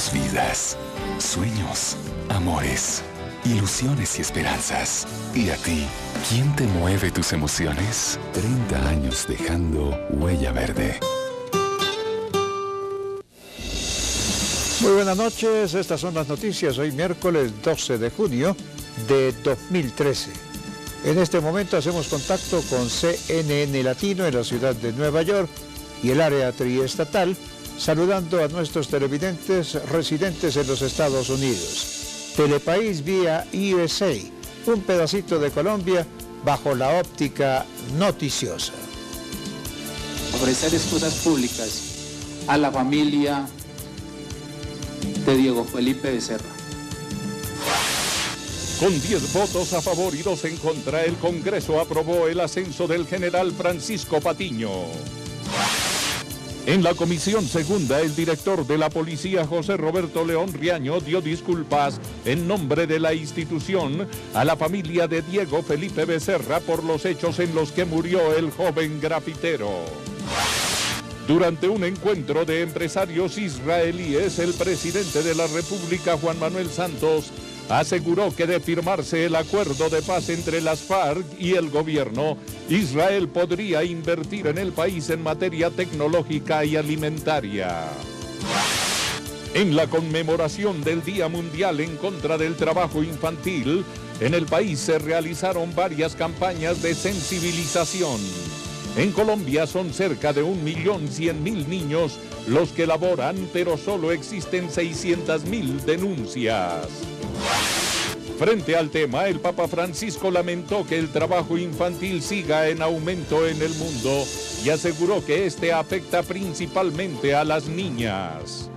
Tenemos vidas, sueños, amores, ilusiones y esperanzas. ¿Y a ti? ¿Quién te mueve tus emociones? 30 años dejando huella verde. Muy buenas noches, estas son las noticias hoy miércoles 12 de junio de 2013. En este momento hacemos contacto con CNN Latino en la ciudad de Nueva York y el área triestatal, saludando a nuestros televidentes residentes en los Estados Unidos. Telepaís vía USA, un pedacito de Colombia bajo la óptica noticiosa. Ofrecer excusas públicas a la familia de Diego Felipe Becerra. Con 10 votos a favor y 2 en contra, el Congreso aprobó el ascenso del general Francisco Patiño. En la Comisión Segunda, el director de la Policía, José Roberto León Riaño, dio disculpas en nombre de la institución a la familia de Diego Felipe Becerra por los hechos en los que murió el joven grafitero. Durante un encuentro de empresarios israelíes, el presidente de la República, Juan Manuel Santos, aseguró que de firmarse el acuerdo de paz entre las FARC y el gobierno, Israel podría invertir en el país en materia tecnológica y alimentaria. En la conmemoración del Día Mundial en contra del trabajo infantil, en el país se realizaron varias campañas de sensibilización. En Colombia son cerca de 1.100.000 niños los que laboran, pero solo existen 600.000 denuncias. Frente al tema, el Papa Francisco lamentó que el trabajo infantil siga en aumento en el mundo y aseguró que este afecta principalmente a las niñas.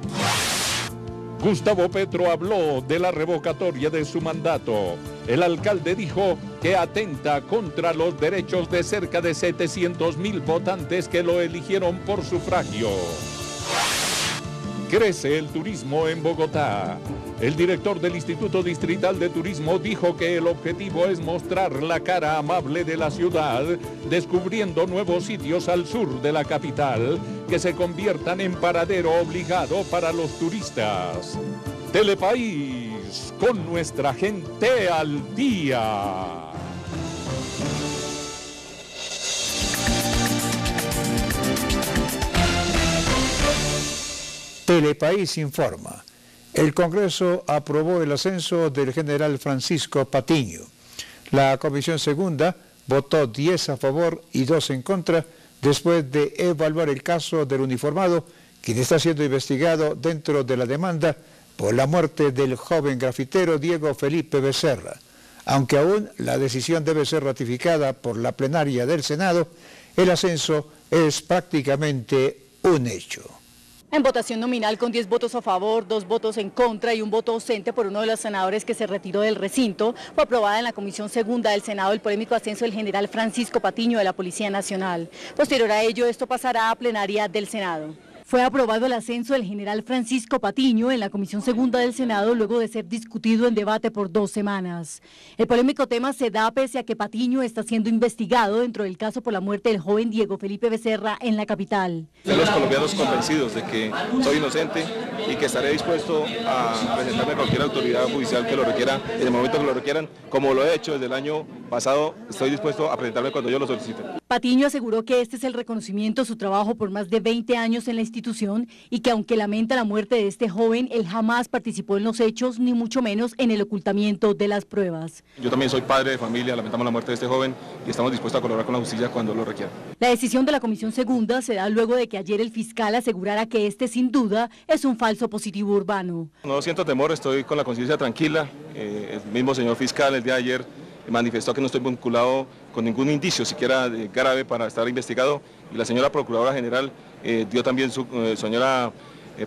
Gustavo Petro habló de la revocatoria de su mandato. El alcalde dijo que atenta contra los derechos de cerca de 700.000 votantes que lo eligieron por sufragio. Crece el turismo en Bogotá. El director del Instituto Distrital de Turismo dijo que el objetivo es mostrar la cara amable de la ciudad, descubriendo nuevos sitios al sur de la capital que se conviertan en paradero obligado para los turistas. Telepaís, con nuestra gente al día. Telepaís informa. El Congreso aprobó el ascenso del general Francisco Patiño. La Comisión Segunda votó 10 a favor y 2 en contra después de evaluar el caso del uniformado, quien está siendo investigado dentro de la demanda por la muerte del joven grafitero Diego Felipe Becerra. Aunque aún la decisión debe ser ratificada por la plenaria del Senado, el ascenso es prácticamente un hecho. En votación nominal con 10 votos a favor, 2 votos en contra y 1 voto ausente por uno de los senadores que se retiró del recinto, fue aprobada en la Comisión Segunda del Senado el polémico ascenso del general Francisco Patiño de la Policía Nacional. Posterior a ello, esto pasará a plenaria del Senado. Fue aprobado el ascenso del general Francisco Patiño en la Comisión Segunda del Senado luego de ser discutido en debate por 2 semanas. El polémico tema se da pese a que Patiño está siendo investigado dentro del caso por la muerte del joven Diego Felipe Becerra en la capital. Los colombianos convencidos de que soy inocente y que estaré dispuesto a presentarme a cualquier autoridad judicial que lo requiera, en el momento que lo requieran, como lo he hecho desde el año pasado, estoy dispuesto a presentarme cuando yo lo solicite. Patiño aseguró que este es el reconocimiento a su trabajo por más de 20 años en la institución y que aunque lamenta la muerte de este joven, él jamás participó en los hechos, ni mucho menos en el ocultamiento de las pruebas. Yo también soy padre de familia, lamentamos la muerte de este joven y estamos dispuestos a colaborar con la justicia cuando lo requiera. La decisión de la Comisión Segunda se da luego de que ayer el fiscal asegurara que este sin duda es un falso positivo urbano. No siento temor, estoy con la conciencia tranquila. El mismo señor fiscal el día de ayer manifestó que no estoy vinculado con ningún indicio siquiera grave para estar investigado, y la señora Procuradora General dio también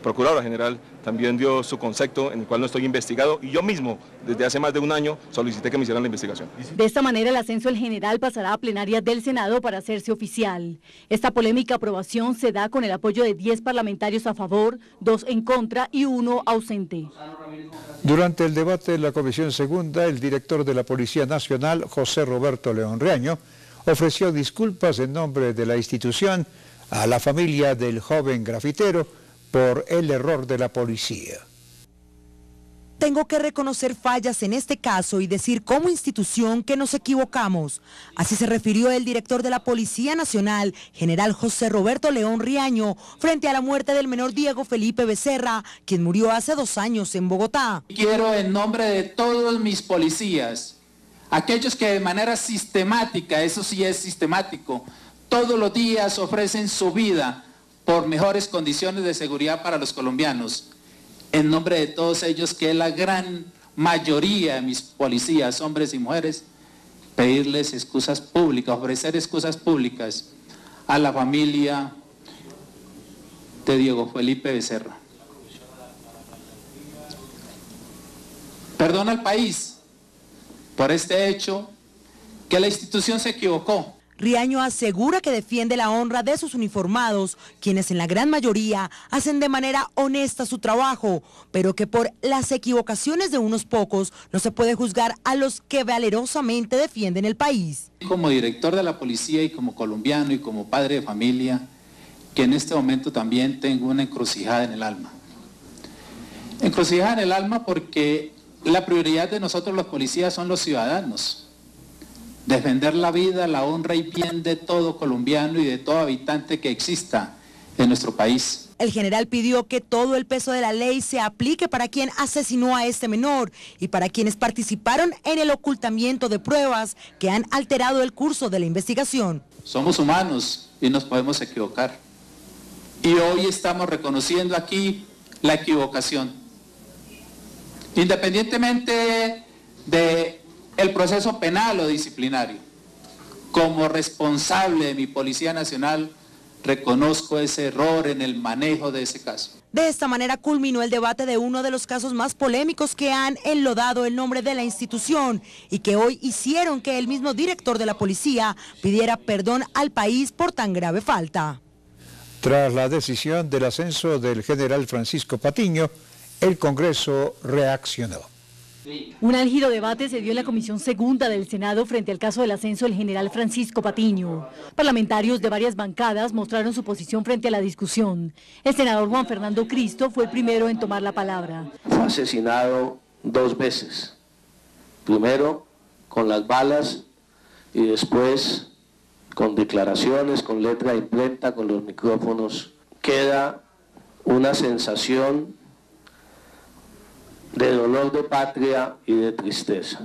Procuradora General también dio su concepto en el cual no estoy investigado, y yo mismo desde hace más de un año solicité que me hicieran la investigación. De esta manera el ascenso del general pasará a plenaria del Senado para hacerse oficial. Esta polémica aprobación se da con el apoyo de 10 parlamentarios a favor, 2 en contra y 1 ausente. Durante el debate en la Comisión Segunda, el director de la Policía Nacional, José Roberto León Riaño, ofreció disculpas en nombre de la institución a la familia del joven grafitero por el error de la policía. Tengo que reconocer fallas en este caso y decir como institución que nos equivocamos. Así se refirió el director de la Policía Nacional, general José Roberto León Riaño, frente a la muerte del menor Diego Felipe Becerra, quien murió hace 2 años en Bogotá. Quiero en nombre de todos mis policías, aquellos que de manera sistemática, eso sí es sistemático, todos los días ofrecen su vida por mejores condiciones de seguridad para los colombianos. En nombre de todos ellos, que es la gran mayoría de mis policías, hombres y mujeres, pedirles excusas públicas, ofrecer excusas públicas a la familia de Diego Felipe Becerra. Perdón al país por este hecho, que la institución se equivocó. Riaño asegura que defiende la honra de sus uniformados, quienes en la gran mayoría hacen de manera honesta su trabajo, pero que por las equivocaciones de unos pocos no se puede juzgar a los que valerosamente defienden el país. Como director de la policía y como colombiano y como padre de familia, que en este momento también tengo una encrucijada en el alma. Encrucijada en el alma porque la prioridad de nosotros los policías son los ciudadanos. Defender la vida, la honra y bien de todo colombiano y de todo habitante que exista en nuestro país. El general pidió que todo el peso de la ley se aplique para quien asesinó a este menor y para quienes participaron en el ocultamiento de pruebas que han alterado el curso de la investigación. Somos humanos y nos podemos equivocar. Y hoy estamos reconociendo aquí la equivocación. Independientemente de el proceso penal o disciplinario. Como responsable de mi Policía Nacional, reconozco ese error en el manejo de ese caso. De esta manera culminó el debate de uno de los casos más polémicos que han enlodado el nombre de la institución y que hoy hicieron que el mismo director de la policía pidiera perdón al país por tan grave falta. Tras la decisión del ascenso del general Francisco Patiño, el Congreso reaccionó. Un álgido debate se dio en la Comisión Segunda del Senado frente al caso del ascenso del general Francisco Patiño. Parlamentarios de varias bancadas mostraron su posición frente a la discusión. El senador Juan Fernando Cristo fue el primero en tomar la palabra. Fue asesinado 2 veces. Primero con las balas y después con declaraciones, con letra de imprenta, con los micrófonos. Queda una sensación de dolor de patria y de tristeza.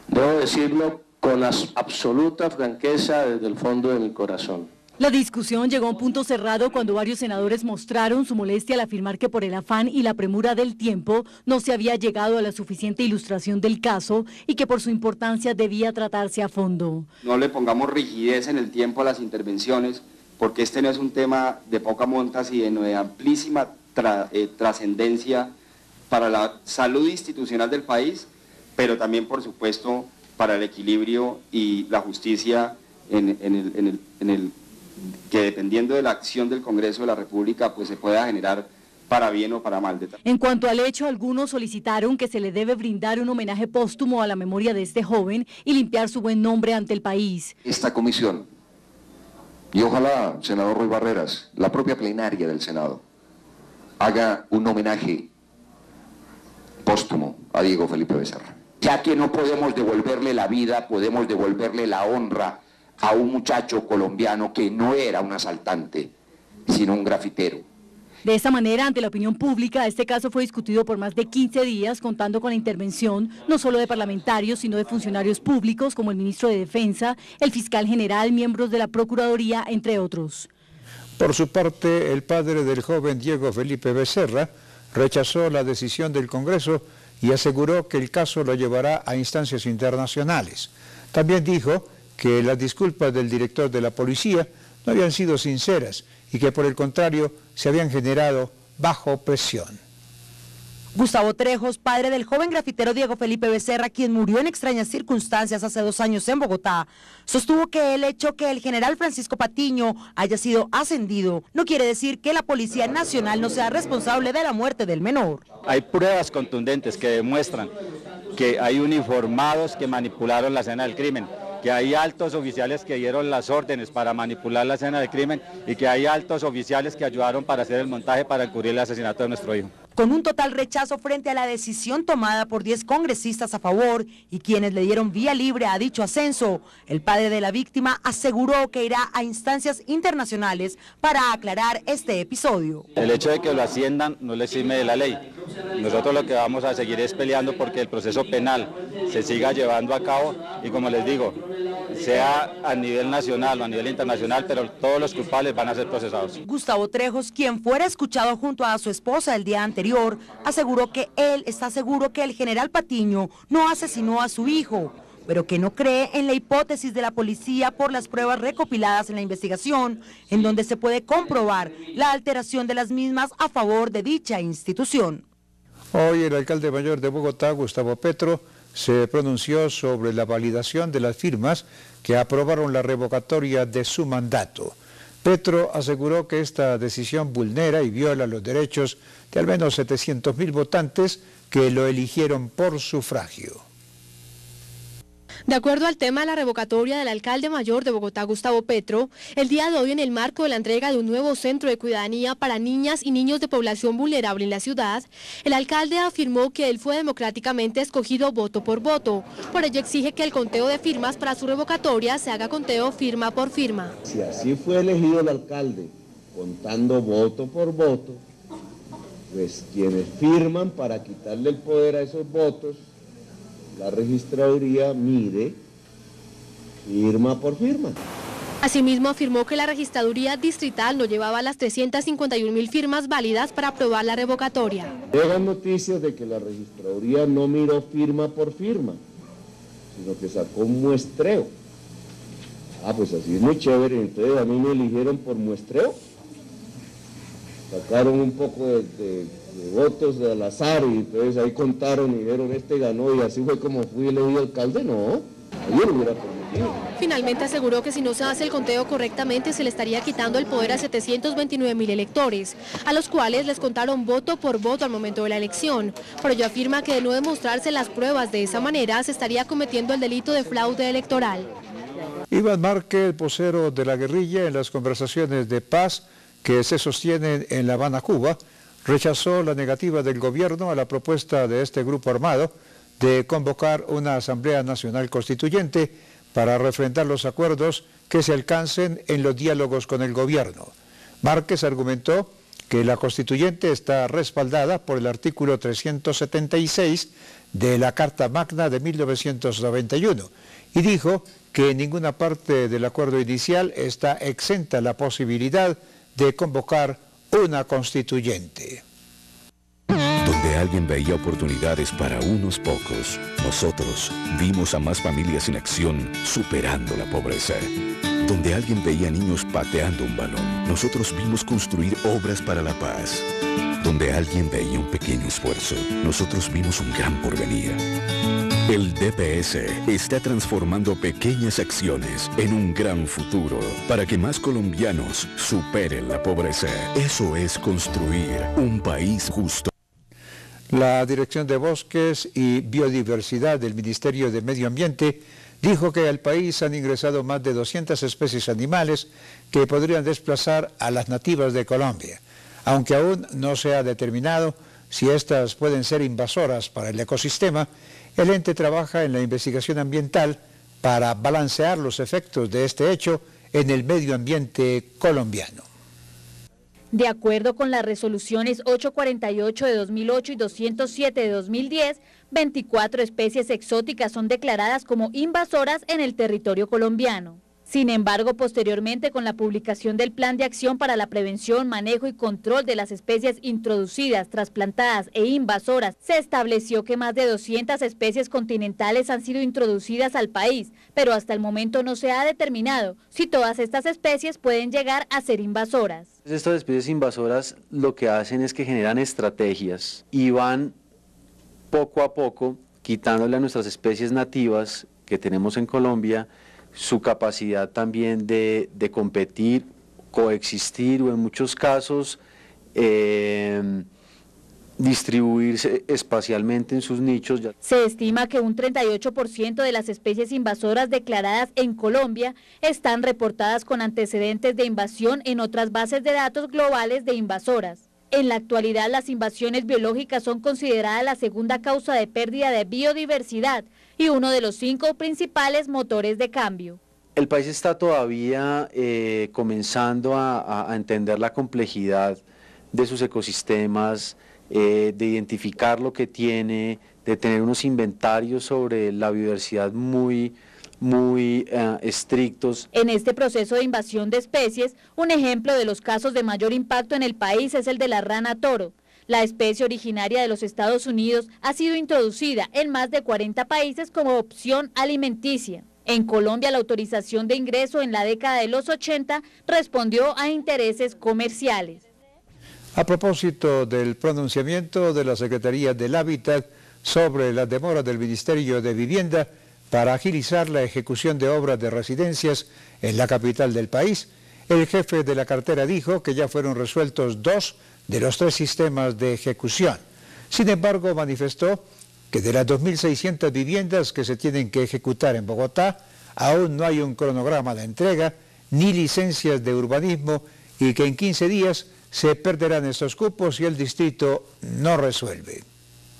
Debo decirlo con absoluta franqueza desde el fondo de mi corazón. La discusión llegó a un punto cerrado cuando varios senadores mostraron su molestia al afirmar que por el afán y la premura del tiempo no se había llegado a la suficiente ilustración del caso y que por su importancia debía tratarse a fondo. No le pongamos rigidez en el tiempo a las intervenciones, porque este no es un tema de poca monta, sino de amplísima trascendencia para la salud institucional del país, pero también, por supuesto, para el equilibrio y la justicia en el que, dependiendo de la acción del Congreso de la República, pues se pueda generar para bien o para mal. En cuanto al hecho, algunos solicitaron que se le debe brindar un homenaje póstumo a la memoria de este joven y limpiar su buen nombre ante el país. Esta comisión, y ojalá, senador Roy Barreras, la propia plenaria del Senado, haga un homenaje póstumo a Diego Felipe Becerra. Ya que no podemos devolverle la vida, podemos devolverle la honra a un muchacho colombiano que no era un asaltante, sino un grafitero. De esta manera, ante la opinión pública, este caso fue discutido por más de 15 días, contando con la intervención no solo de parlamentarios, sino de funcionarios públicos como el ministro de Defensa, el fiscal general, miembros de la Procuraduría, entre otros. Por su parte, el padre del joven Diego Felipe Becerra rechazó la decisión del Congreso y aseguró que el caso lo llevará a instancias internacionales. También dijo que las disculpas del director de la policía no habían sido sinceras y que por el contrario se habían generado bajo presión. Gustavo Trejos, padre del joven grafitero Diego Felipe Becerra, quien murió en extrañas circunstancias hace 2 años en Bogotá, sostuvo que el hecho que el general Francisco Patiño haya sido ascendido no quiere decir que la Policía Nacional no sea responsable de la muerte del menor. Hay pruebas contundentes que demuestran que hay uniformados que manipularon la escena del crimen, que hay altos oficiales que dieron las órdenes para manipular la escena del crimen y que hay altos oficiales que ayudaron para hacer el montaje para encubrir el asesinato de nuestro hijo. Con un total rechazo frente a la decisión tomada por 10 congresistas a favor y quienes le dieron vía libre a dicho ascenso, el padre de la víctima aseguró que irá a instancias internacionales para aclarar este episodio. El hecho de que lo asciendan no le exime de la ley. Nosotros lo que vamos a seguir es peleando porque el proceso penal se siga llevando a cabo y, como les digo, sea a nivel nacional o a nivel internacional, pero todos los culpables van a ser procesados. Gustavo Trejos, quien fuera escuchado junto a su esposa el día anterior, aseguró que él está seguro que el general Patiño no asesinó a su hijo, pero que no cree en la hipótesis de la policía por las pruebas recopiladas en la investigación, en donde se puede comprobar la alteración de las mismas a favor de dicha institución. Hoy el alcalde mayor de Bogotá, Gustavo Petro, se pronunció sobre la validación de las firmas que aprobaron la revocatoria de su mandato. Petro aseguró que esta decisión vulnera y viola los derechos de al menos 700.000 votantes que lo eligieron por sufragio. De acuerdo al tema de la revocatoria del alcalde mayor de Bogotá, Gustavo Petro, el día de hoy, en el marco de la entrega de un nuevo centro de cuidadanía para niñas y niños de población vulnerable en la ciudad, el alcalde afirmó que él fue democráticamente escogido voto por voto. Por ello exige que el conteo de firmas para su revocatoria se haga conteo firma por firma. Si así fue elegido el alcalde, contando voto por voto, pues quienes firman para quitarle el poder a esos votos, la registraduría mide firma por firma. Asimismo, afirmó que la registraduría distrital no llevaba las 351.000 firmas válidas para aprobar la revocatoria. Llegan noticias de que la registraduría no miró firma por firma, sino que sacó un muestreo. Pues así es muy chévere, entonces a mí me eligieron por muestreo. Sacaron un poco de votos al azar y entonces ahí contaron y dijeron este ganó y así fue como fui elegido alcalde. No, yo lo hubiera permitido. Finalmente aseguró que si no se hace el conteo correctamente se le estaría quitando el poder a 729.000 electores, a los cuales les contaron voto por voto al momento de la elección. Por ello afirma que de no demostrarse las pruebas de esa manera se estaría cometiendo el delito de fraude electoral. Iván Márquez, el vocero de la guerrilla en las conversaciones de paz que se sostienen en La Habana, Cuba, rechazó la negativa del gobierno a la propuesta de este grupo armado de convocar una Asamblea Nacional Constituyente para refrendar los acuerdos que se alcancen en los diálogos con el gobierno. Márquez argumentó que la constituyente está respaldada por el artículo 376 de la Carta Magna de 1991 y dijo que en ninguna parte del acuerdo inicial está exenta la posibilidad de convocar una constituyente. Donde alguien veía oportunidades para unos pocos, nosotros vimos a más familias en acción superando la pobreza. Donde alguien veía niños pateando un balón, nosotros vimos construir obras para la paz. Donde alguien veía un pequeño esfuerzo, nosotros vimos un gran porvenir. El DPS está transformando pequeñas acciones en un gran futuro para que más colombianos superen la pobreza. Eso es construir un país justo. La Dirección de Bosques y Biodiversidad del Ministerio de Medio Ambiente dijo que al país han ingresado más de 200 especies animales que podrían desplazar a las nativas de Colombia, aunque aún no se ha determinado si estas pueden ser invasoras para el ecosistema. El ente trabaja en la investigación ambiental para balancear los efectos de este hecho en el medio ambiente colombiano. De acuerdo con las resoluciones 848 de 2008 y 207 de 2010, 24 especies exóticas son declaradas como invasoras en el territorio colombiano. Sin embargo, posteriormente, con la publicación del Plan de Acción para la Prevención, Manejo y Control de las Especies Introducidas, Trasplantadas e Invasoras, se estableció que más de 200 especies continentales han sido introducidas al país, pero hasta el momento no se ha determinado si todas estas especies pueden llegar a ser invasoras. Estas especies invasoras lo que hacen es que generan estrategias y van poco a poco quitándole a nuestras especies nativas que tenemos en Colombia su capacidad también de competir, coexistir o en muchos casos distribuirse espacialmente en sus nichos. Se estima que un 38% de las especies invasoras declaradas en Colombia están reportadas con antecedentes de invasión en otras bases de datos globales de invasoras. En la actualidad, las invasiones biológicas son consideradas la segunda causa de pérdida de biodiversidad y uno de los 5 principales motores de cambio. El país está todavía comenzando a entender la complejidad de sus ecosistemas, de identificar lo que tiene, de tener unos inventarios sobre la biodiversidad muy estrictos. En este proceso de invasión de especies, un ejemplo de los casos de mayor impacto en el país es el de la rana toro. La especie originaria de los Estados Unidos ha sido introducida en más de 40 países como opción alimenticia. En Colombia, la autorización de ingreso en la década de los 80 respondió a intereses comerciales. A propósito del pronunciamiento de la Secretaría del Hábitat sobre la demora del Ministerio de Vivienda para agilizar la ejecución de obras de residencias en la capital del país, el jefe de la cartera dijo que ya fueron resueltos 2 de los 3 sistemas de ejecución. Sin embargo, manifestó que de las 2.600 viviendas que se tienen que ejecutar en Bogotá, aún no hay un cronograma de entrega ni licencias de urbanismo y que en 15 días se perderán estos cupos si el distrito no resuelve.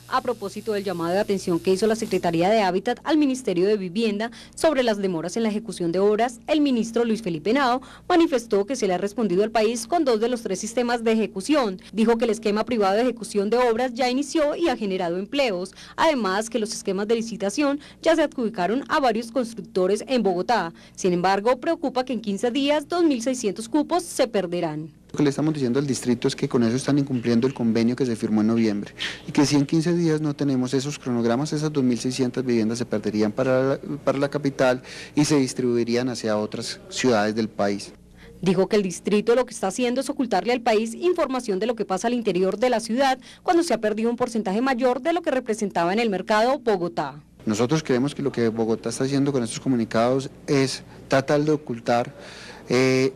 A propósito del llamado de atención que hizo la Secretaría de Hábitat al Ministerio de Vivienda sobre las demoras en la ejecución de obras, el ministro Luis Felipe Henao manifestó que se le ha respondido al país con 2 de los 3 sistemas de ejecución. Dijo que el esquema privado de ejecución de obras ya inició y ha generado empleos. Además, que los esquemas de licitación ya se adjudicaron a varios constructores en Bogotá. Sin embargo, preocupa que en 15 días 2.600 cupos se perderán. Lo que le estamos diciendo al distrito es que con eso están incumpliendo el convenio que se firmó en noviembre y que si en 15 días no tenemos esos cronogramas, esas 2.600 viviendas se perderían para la capital y se distribuirían hacia otras ciudades del país. Dijo que el distrito lo que está haciendo es ocultarle al país información de lo que pasa al interior de la ciudad cuando se ha perdido un porcentaje mayor de lo que representaba en el mercado Bogotá. Nosotros creemos que lo que Bogotá está haciendo con estos comunicados es tratar de ocultar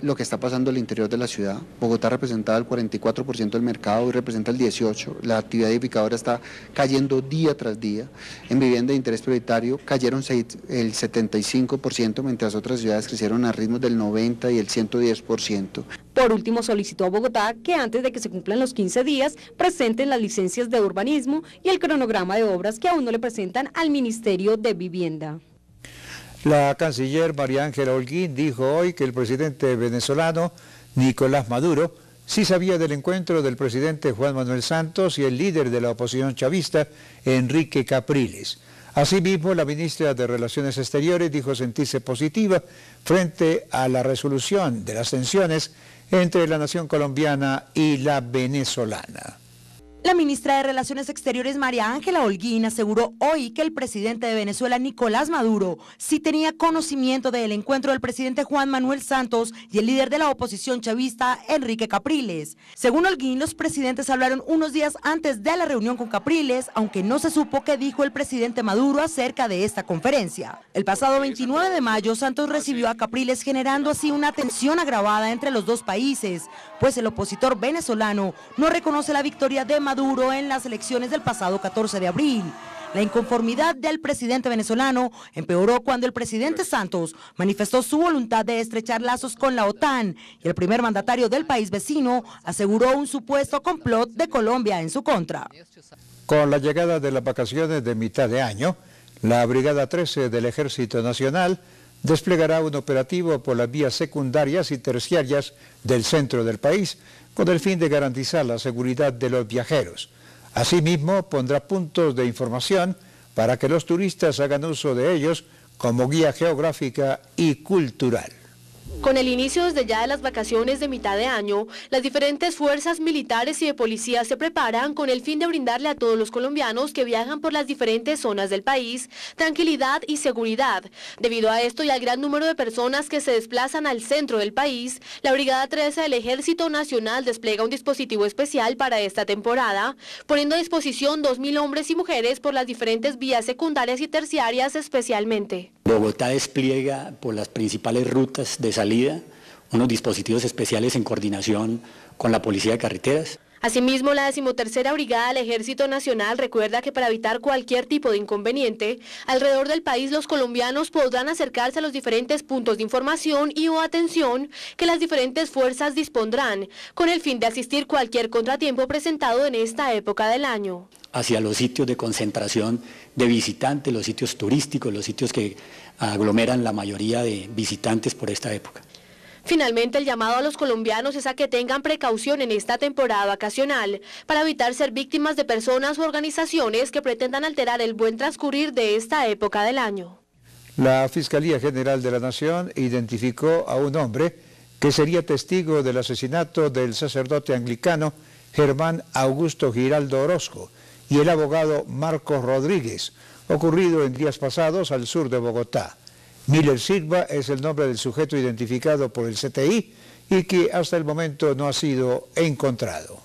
lo que está pasando al interior de la ciudad. Bogotá representaba el 44% del mercado, hoy representa el 18%. La actividad edificadora está cayendo día tras día. En vivienda de interés prioritario cayeron el 75%, mientras otras ciudades crecieron a ritmos del 90% y el 110%. Por último, solicitó a Bogotá que antes de que se cumplan los 15 días presenten las licencias de urbanismo y el cronograma de obras que aún no le presentan al Ministerio de Vivienda. La canciller María Ángela Holguín dijo hoy que el presidente venezolano Nicolás Maduro sí sabía del encuentro del presidente Juan Manuel Santos y el líder de la oposición chavista, Enrique Capriles. Asimismo, la ministra de Relaciones Exteriores dijo sentirse positiva frente a la resolución de las tensiones entre la nación colombiana y la venezolana. La ministra de Relaciones Exteriores, María Ángela Holguín, aseguró hoy que el presidente de Venezuela, Nicolás Maduro, sí tenía conocimiento del encuentro del presidente Juan Manuel Santos y el líder de la oposición chavista, Enrique Capriles. Según Holguín, los presidentes hablaron unos días antes de la reunión con Capriles, aunque no se supo qué dijo el presidente Maduro acerca de esta conferencia. El pasado 29 de mayo, Santos recibió a Capriles, generando así una tensión agravada entre los dos países, pues el opositor venezolano no reconoce la victoria de Maduro en las elecciones del pasado 14 de abril. La inconformidad del presidente venezolano empeoró cuando el presidente Santos manifestó su voluntad de estrechar lazos con la OTAN y el primer mandatario del país vecino aseguró un supuesto complot de Colombia en su contra. Con la llegada de las vacaciones de mitad de año, la Brigada 13 del Ejército Nacional desplegará un operativo por las vías secundarias y terciarias del centro del país con el fin de garantizar la seguridad de los viajeros. Asimismo, pondrá puntos de información para que los turistas hagan uso de ellos como guía geográfica y cultural. Con el inicio desde ya de las vacaciones de mitad de año, las diferentes fuerzas militares y de policía se preparan con el fin de brindarle a todos los colombianos que viajan por las diferentes zonas del país tranquilidad y seguridad. Debido a esto y al gran número de personas que se desplazan al centro del país, la Brigada 13 del Ejército Nacional despliega un dispositivo especial para esta temporada, poniendo a disposición 2.000 hombres y mujeres por las diferentes vías secundarias y terciarias especialmente. Bogotá despliega por las principales rutas de salida unos dispositivos especiales en coordinación con la Policía de Carreteras. Asimismo, la 13ª Brigada del Ejército Nacional recuerda que para evitar cualquier tipo de inconveniente, alrededor del país los colombianos podrán acercarse a los diferentes puntos de información y o atención que las diferentes fuerzas dispondrán, con el fin de asistir cualquier contratiempo presentado en esta época del año. Hacia los sitios de concentración de visitantes, los sitios turísticos, los sitios que aglomeran la mayoría de visitantes por esta época. Finalmente, el llamado a los colombianos es a que tengan precaución en esta temporada vacacional para evitar ser víctimas de personas u organizaciones que pretendan alterar el buen transcurrir de esta época del año. La Fiscalía General de la Nación identificó a un hombre que sería testigo del asesinato del sacerdote anglicano Germán Augusto Giraldo Orozco y el abogado Marcos Rodríguez, ocurrido en días pasados al sur de Bogotá. Miller Silva es el nombre del sujeto identificado por el CTI y que hasta el momento no ha sido encontrado.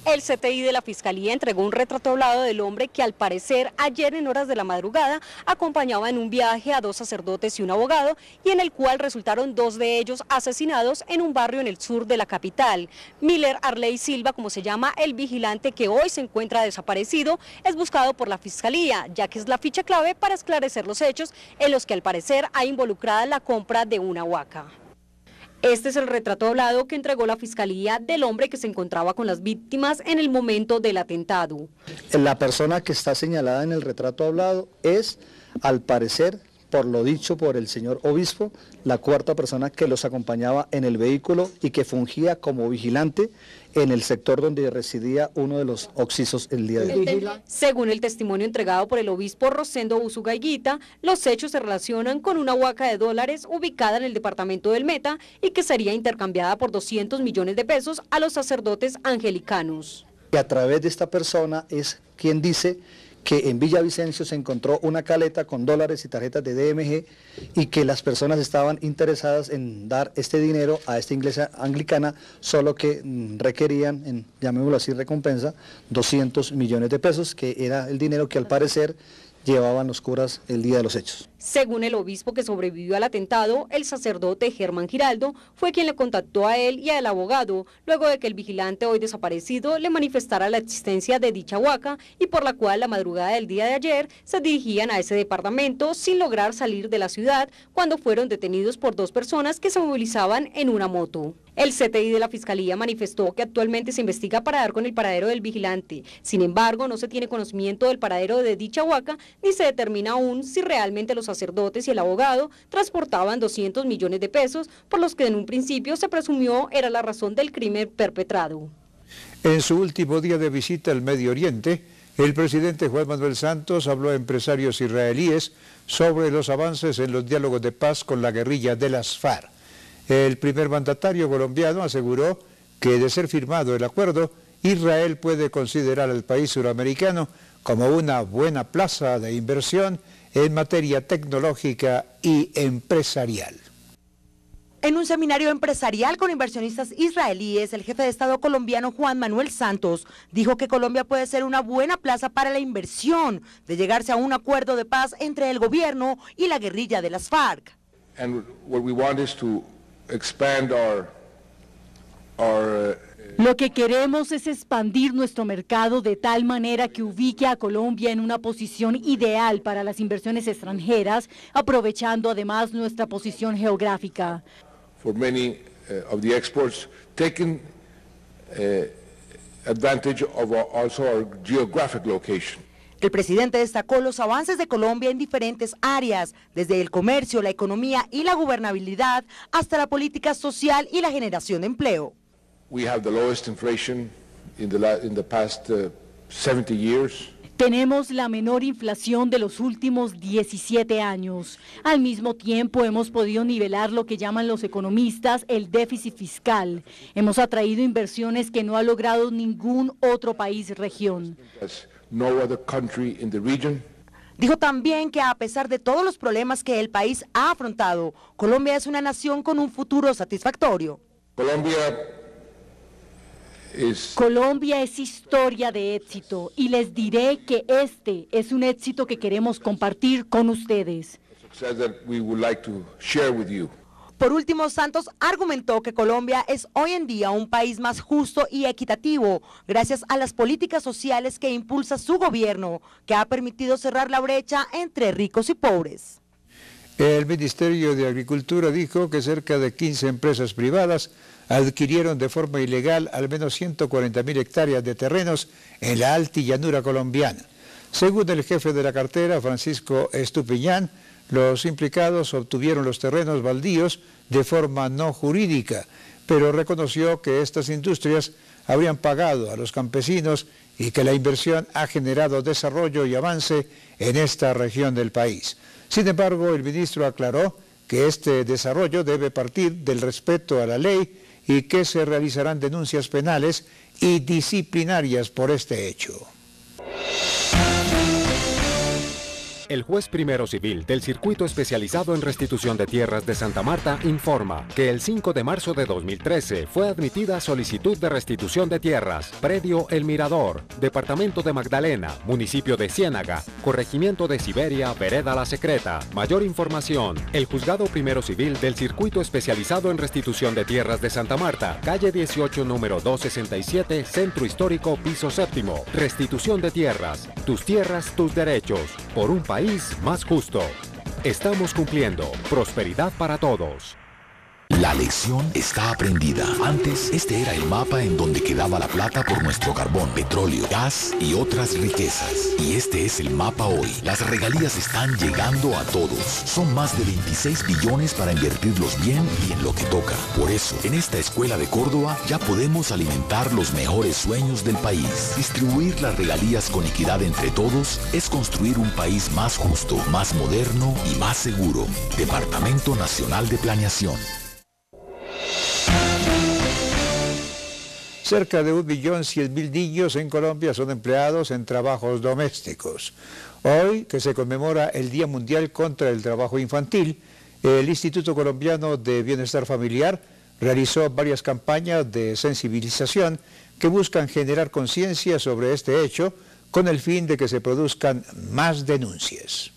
El CTI de la Fiscalía entregó un retrato hablado del hombre que al parecer ayer en horas de la madrugada acompañaba en un viaje a 2 sacerdotes y un abogado y en el cual resultaron 2 de ellos asesinados en un barrio en el sur de la capital. Miller Arley Silva, como se llama el vigilante que hoy se encuentra desaparecido, es buscado por la Fiscalía, ya que es la ficha clave para esclarecer los hechos en los que al parecer ha involucrada la compra de una huaca. Este es el retrato hablado que entregó la Fiscalía del hombre que se encontraba con las víctimas en el momento del atentado. La persona que está señalada en el retrato hablado es, al parecer, por lo dicho por el señor obispo, la 4ª persona que los acompañaba en el vehículo y que fungía como vigilante en el sector donde residía uno de los occisos el día de hoy. Según el testimonio entregado por el obispo Rosendo Usuga Higuita, los hechos se relacionan con una huaca de dólares ubicada en el departamento del Meta y que sería intercambiada por 200 millones de pesos a los sacerdotes angelicanos. Y a través de esta persona es quien dice que en Villavicencio se encontró una caleta con dólares y tarjetas de DMG y que las personas estaban interesadas en dar este dinero a esta iglesia anglicana, solo que requerían, llamémoslo así, recompensa, 200 millones de pesos, que era el dinero que al parecer llevaban los curas el día de los hechos. Según el obispo que sobrevivió al atentado, el sacerdote Germán Giraldo fue quien le contactó a él y al abogado, luego de que el vigilante hoy desaparecido le manifestara la existencia de dicha huaca y por la cual la madrugada del día de ayer se dirigían a ese departamento sin lograr salir de la ciudad cuando fueron detenidos por 2 personas que se movilizaban en una moto. El CTI de la Fiscalía manifestó que actualmente se investiga para dar con el paradero del vigilante. Sin embargo, no se tiene conocimiento del paradero de dicha huaca ni se determina aún si realmente los sacerdotes y el abogado transportaban 200 millones de pesos, por los que en un principio se presumió era la razón del crimen perpetrado. En su último día de visita al Medio Oriente, el presidente Juan Manuel Santos habló a empresarios israelíes sobre los avances en los diálogos de paz con la guerrilla de las FARC. El primer mandatario colombiano aseguró que de ser firmado el acuerdo, Israel puede considerar al país suramericano como una buena plaza de inversión en materia tecnológica y empresarial. En un seminario empresarial con inversionistas israelíes, el jefe de Estado colombiano Juan Manuel Santos dijo que Colombia puede ser una buena plaza para la inversión, de llegarse a un acuerdo de paz entre el gobierno y la guerrilla de las FARC. And what we want is to expand Lo que queremos es expandir nuestro mercado de tal manera que ubique a Colombia en una posición ideal para las inversiones extranjeras, aprovechando además nuestra posición geográfica. For many of the exports, taking advantage of also our geographic location. El presidente destacó los avances de Colombia en diferentes áreas, desde el comercio, la economía y la gobernabilidad, hasta la política social y la generación de empleo. We have the lowest inflation in the past 70 years. Tenemos la menor inflación de los últimos 17 años. Al mismo tiempo hemos podido nivelar lo que llaman los economistas el déficit fiscal. Hemos atraído inversiones que no ha logrado ningún otro país región. No other country in the region. Dijo también que a pesar de todos los problemas que el país ha afrontado, Colombia es una nación con un futuro satisfactorio. Colombia es historia de éxito y les diré que este es un éxito que queremos compartir con ustedes. Por último, Santos argumentó que Colombia es hoy en día un país más justo y equitativo gracias a las políticas sociales que impulsa su gobierno, que ha permitido cerrar la brecha entre ricos y pobres. El Ministerio de Agricultura dijo que cerca de 15 empresas privadas adquirieron de forma ilegal al menos 140.000 hectáreas de terrenos en la altillanura colombiana. Según el jefe de la cartera, Francisco Estupiñán, los implicados obtuvieron los terrenos baldíos de forma no jurídica, pero reconoció que estas industrias habrían pagado a los campesinos y que la inversión ha generado desarrollo y avance en esta región del país. Sin embargo, el ministro aclaró que este desarrollo debe partir del respeto a la ley y que se realizarán denuncias penales y disciplinarias por este hecho. El juez primero civil del Circuito Especializado en Restitución de Tierras de Santa Marta informa que el 5 de marzo de 2013 fue admitida solicitud de restitución de tierras, predio El Mirador, departamento de Magdalena, municipio de Ciénaga, corregimiento de Siberia, vereda La Secreta. Mayor información, el juzgado primero civil del Circuito Especializado en Restitución de Tierras de Santa Marta, calle 18, número 267, Centro Histórico, piso séptimo. Restitución de tierras, tus derechos, por un país más justo. Estamos cumpliendo. Prosperidad para todos. La lección está aprendida. Antes, este era el mapa en donde quedaba la plata por nuestro carbón, petróleo, gas y otras riquezas. Y este es el mapa hoy. Las regalías están llegando a todos. Son más de 26 billones para invertirlos bien y en lo que toca. Por eso, en esta escuela de Córdoba ya podemos alimentar los mejores sueños del país. Distribuir las regalías con equidad entre todos es construir un país más justo, más moderno y más seguro. Departamento Nacional de Planeación. Cerca de 1.100.000 niños en Colombia son empleados en trabajos domésticos. Hoy, que se conmemora el Día Mundial contra el Trabajo Infantil, el Instituto Colombiano de Bienestar Familiar realizó varias campañas de sensibilización que buscan generar conciencia sobre este hecho con el fin de que se produzcan más denuncias.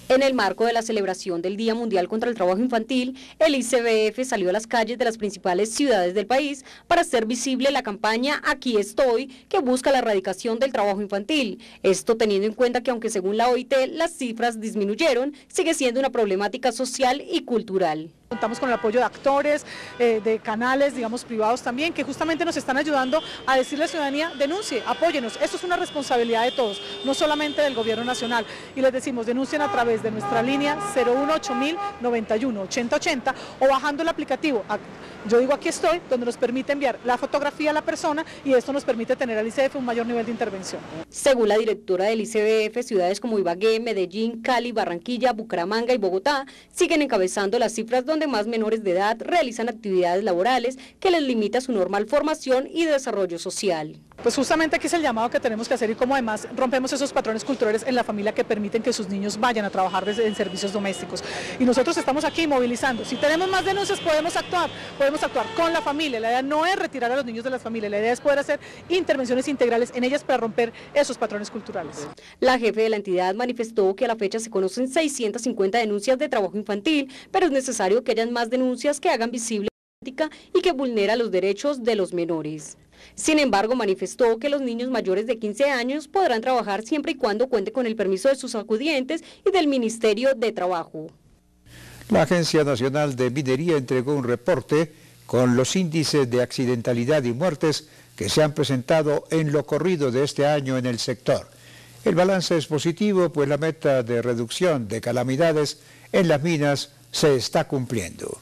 En el marco de la celebración del Día Mundial contra el Trabajo Infantil, el ICBF salió a las calles de las principales ciudades del país para hacer visible la campaña Aquí estoy, que busca la erradicación del trabajo infantil. Esto teniendo en cuenta que aunque según la OIT las cifras disminuyeron, sigue siendo una problemática social y cultural. Contamos con el apoyo de actores, de canales, digamos, privados también, que justamente nos están ayudando a decirle a la ciudadanía, denuncie, apóyenos. Esto es una responsabilidad de todos, no solamente del gobierno nacional. Y les decimos, denuncien a través de nuestra línea 018.091-8080 o bajando el aplicativo. Yo digo Aquí estoy, donde nos permite enviar la fotografía a la persona y esto nos permite tener al ICBF un mayor nivel de intervención. Según la directora del ICBF, ciudades como Ibagué, Medellín, Cali, Barranquilla, Bucaramanga y Bogotá siguen encabezando las cifras donde más menores de edad realizan actividades laborales que les limita su normal formación y desarrollo social. Pues justamente aquí es el llamado que tenemos que hacer y como además rompemos esos patrones culturales en la familia que permiten que sus niños vayan a trabajar en servicios domésticos. Y nosotros estamos aquí movilizando. Si tenemos más denuncias podemos actuar con la familia. La idea no es retirar a los niños de las familias, la idea es poder hacer intervenciones integrales en ellas para romper esos patrones culturales. La jefe de la entidad manifestó que a la fecha se conocen 650 denuncias de trabajo infantil, pero es necesario que hayan más denuncias que hagan visible la práctica y que vulnera los derechos de los menores. Sin embargo, manifestó que los niños mayores de 15 años podrán trabajar siempre y cuando cuente con el permiso de sus acudientes y del Ministerio de Trabajo. La Agencia Nacional de Minería entregó un reporte con los índices de accidentalidad y muertes que se han presentado en lo corrido de este año en el sector. El balance es positivo, pues la meta de reducción de calamidades en las minas se está cumpliendo.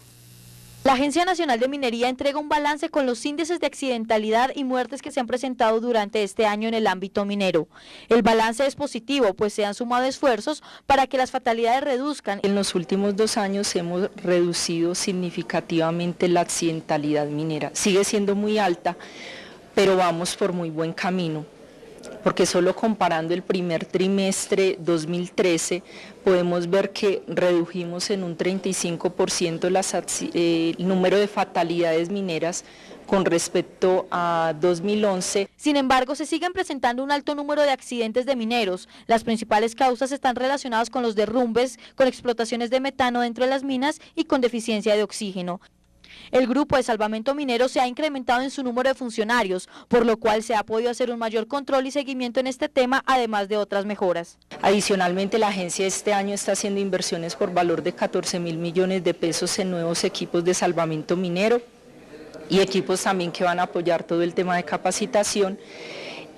La Agencia Nacional de Minería entrega un balance con los índices de accidentalidad y muertes que se han presentado durante este año en el ámbito minero. El balance es positivo, pues se han sumado esfuerzos para que las fatalidades reduzcan. En los últimos 2 años hemos reducido significativamente la accidentalidad minera. Sigue siendo muy alta, pero vamos por muy buen camino. porque solo comparando el primer trimestre 2013 podemos ver que redujimos en un 35% el número de fatalidades mineras con respecto a 2011. Sin embargo, se siguen presentando un alto número de accidentes de mineros. Las principales causas están relacionadas con los derrumbes, con explotaciones de metano dentro de las minas y con deficiencia de oxígeno. El grupo de salvamento minero se ha incrementado en su número de funcionarios, por lo cual se ha podido hacer un mayor control y seguimiento en este tema, además de otras mejoras. Adicionalmente, la agencia este año está haciendo inversiones por valor de 14.000 millones de pesos en nuevos equipos de salvamento minero y equipos también que van a apoyar todo el tema de capacitación.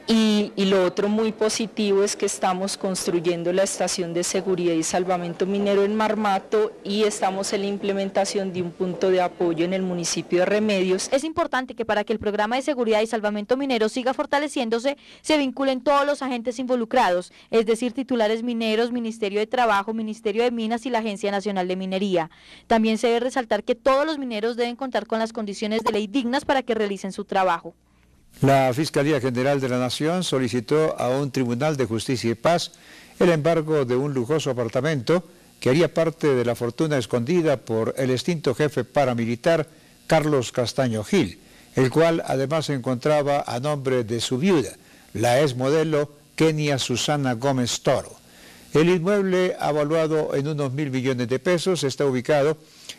Y lo otro muy positivo es que estamos construyendo la estación de seguridad y salvamento minero en Marmato y estamos en la implementación de un punto de apoyo en el municipio de Remedios. Es importante que para que el programa de seguridad y salvamento minero siga fortaleciéndose, se vinculen todos los agentes involucrados, es decir, titulares mineros, Ministerio de Trabajo, Ministerio de Minas y la Agencia Nacional de Minería. También se debe resaltar que todos los mineros deben contar con las condiciones de ley dignas para que realicen su trabajo. La Fiscalía General de la Nación solicitó a un Tribunal de Justicia y Paz el embargo de un lujoso apartamento que haría parte de la fortuna escondida por el extinto jefe paramilitar Carlos Castaño Gil, el cual además se encontraba a nombre de su viuda, la exmodelo Kenia Susana Gómez Toro. El inmueble, avaluado en unos 1.000 millones de pesos, está ubicado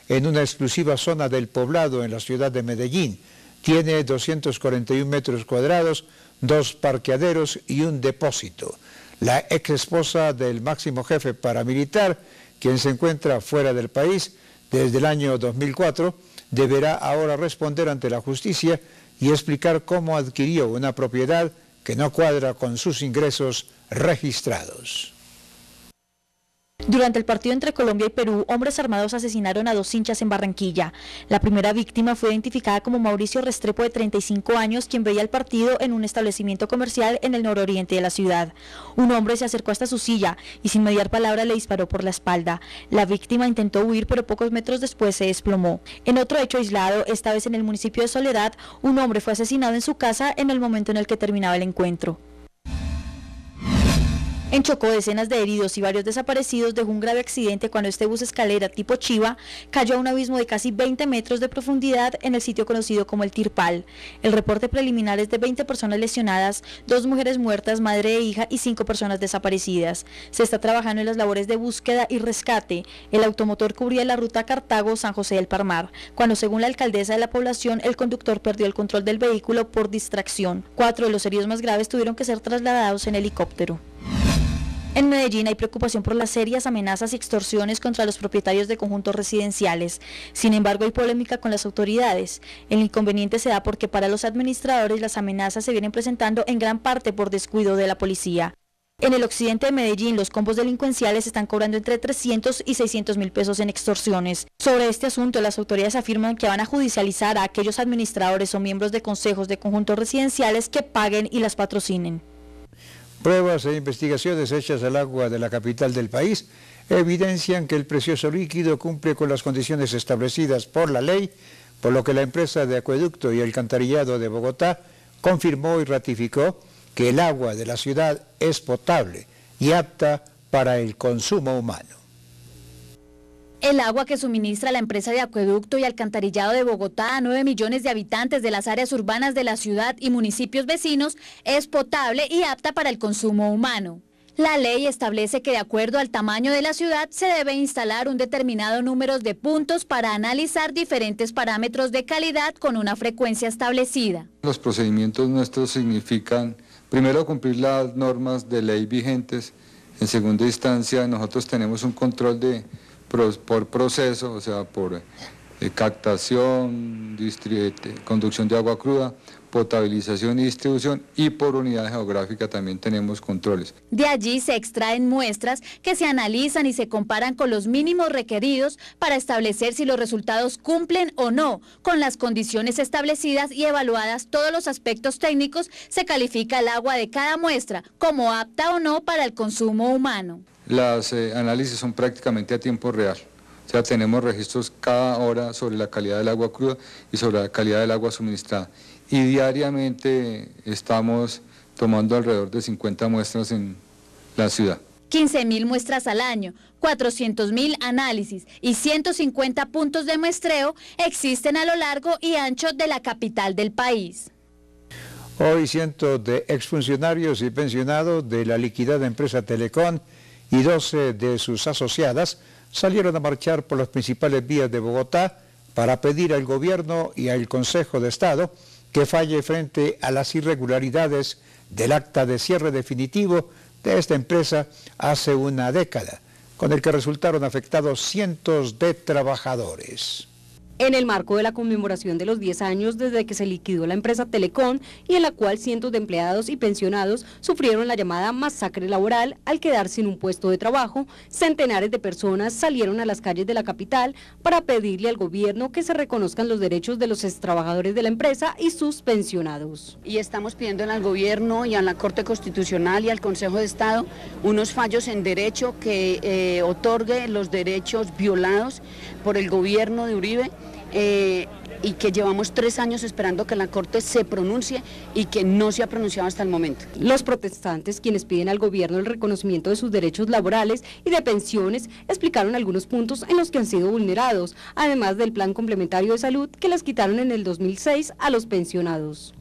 en una exclusiva zona del poblado en la ciudad de Medellín. Tiene 241 metros cuadrados, 2 parqueaderos y un depósito. La ex esposa del máximo jefe paramilitar, quien se encuentra fuera del país desde el año 2004, deberá ahora responder ante la justicia y explicar cómo adquirió una propiedad que no cuadra con sus ingresos registrados. Durante el partido entre Colombia y Perú, hombres armados asesinaron a 2 hinchas en Barranquilla. La primera víctima fue identificada como Mauricio Restrepo, de 35 años, quien veía el partido en un establecimiento comercial en el nororiente de la ciudad. Un hombre se acercó hasta su silla y sin mediar palabra le disparó por la espalda. La víctima intentó huir, pero pocos metros después se desplomó. En otro hecho aislado, esta vez en el municipio de Soledad, un hombre fue asesinado en su casa en el momento en el que terminaba el encuentro. En Chocó, decenas de heridos y varios desaparecidos dejó un grave accidente cuando este bus escalera tipo Chiva cayó a un abismo de casi 20 metros de profundidad en el sitio conocido como el Tirpal. El reporte preliminar es de 20 personas lesionadas, 2 mujeres muertas, madre e hija, y 5 personas desaparecidas. Se está trabajando en las labores de búsqueda y rescate. El automotor cubría la ruta Cartago-San José del Palmar, cuando, según la alcaldesa de la población, el conductor perdió el control del vehículo por distracción. 4 de los heridos más graves tuvieron que ser trasladados en helicóptero. En Medellín hay preocupación por las serias amenazas y extorsiones contra los propietarios de conjuntos residenciales. Sin embargo, hay polémica con las autoridades. El inconveniente se da porque para los administradores las amenazas se vienen presentando en gran parte por descuido de la policía. En el occidente de Medellín, los combos delincuenciales están cobrando entre 300 y 600 mil pesos en extorsiones. Sobre este asunto, las autoridades afirman que van a judicializar a aquellos administradores o miembros de consejos de conjuntos residenciales que paguen y las patrocinen. Pruebas e investigaciones hechas al agua de la capital del país evidencian que el precioso líquido cumple con las condiciones establecidas por la ley, por lo que la empresa de acueducto y alcantarillado de Bogotá confirmó y ratificó que el agua de la ciudad es potable y apta para el consumo humano. El agua que suministra la empresa de acueducto y alcantarillado de Bogotá a 9 millones de habitantes de las áreas urbanas de la ciudad y municipios vecinos es potable y apta para el consumo humano. La ley establece que de acuerdo al tamaño de la ciudad se debe instalar un determinado número de puntos para analizar diferentes parámetros de calidad con una frecuencia establecida. Los procedimientos nuestros significan, primero, cumplir las normas de ley vigentes. En segunda instancia, nosotros tenemos un control por proceso, o sea, por captación, conducción de agua cruda, potabilización y distribución, y por unidad geográfica también tenemos controles. De allí se extraen muestras que se analizan y se comparan con los mínimos requeridos para establecer si los resultados cumplen o no con las condiciones establecidas, y evaluadas todos los aspectos técnicos, se califica el agua de cada muestra como apta o no para el consumo humano. Las análisis son prácticamente a tiempo real, o sea, tenemos registros cada hora sobre la calidad del agua cruda y sobre la calidad del agua suministrada, y diariamente estamos tomando alrededor de 50 muestras en la ciudad. 15.000 muestras al año, 400.000 análisis y 150 puntos de muestreo existen a lo largo y ancho de la capital del país. Hoy cientos de exfuncionarios y pensionados de la liquidada empresa Telecom y 12 de sus asociadas salieron a marchar por las principales vías de Bogotá para pedir al gobierno y al Consejo de Estado que falle frente a las irregularidades del acta de cierre definitivo de esta empresa hace una década, con el que resultaron afectados cientos de trabajadores. En el marco de la conmemoración de los 10 años desde que se liquidó la empresa Telecom y en la cual cientos de empleados y pensionados sufrieron la llamada masacre laboral al quedar sin un puesto de trabajo, centenares de personas salieron a las calles de la capital para pedirle al gobierno que se reconozcan los derechos de los extrabajadores de la empresa y sus pensionados. Y estamos pidiendo al gobierno y a la Corte Constitucional y al Consejo de Estado unos fallos en derecho que otorgue los derechos violados por el gobierno de Uribe. Y que llevamos 3 años esperando que la Corte se pronuncie y que no se ha pronunciado hasta el momento. Los protestantes, quienes piden al gobierno el reconocimiento de sus derechos laborales y de pensiones, explicaron algunos puntos en los que han sido vulnerados, además del plan complementario de salud que les quitaron en el 2006 a los pensionados.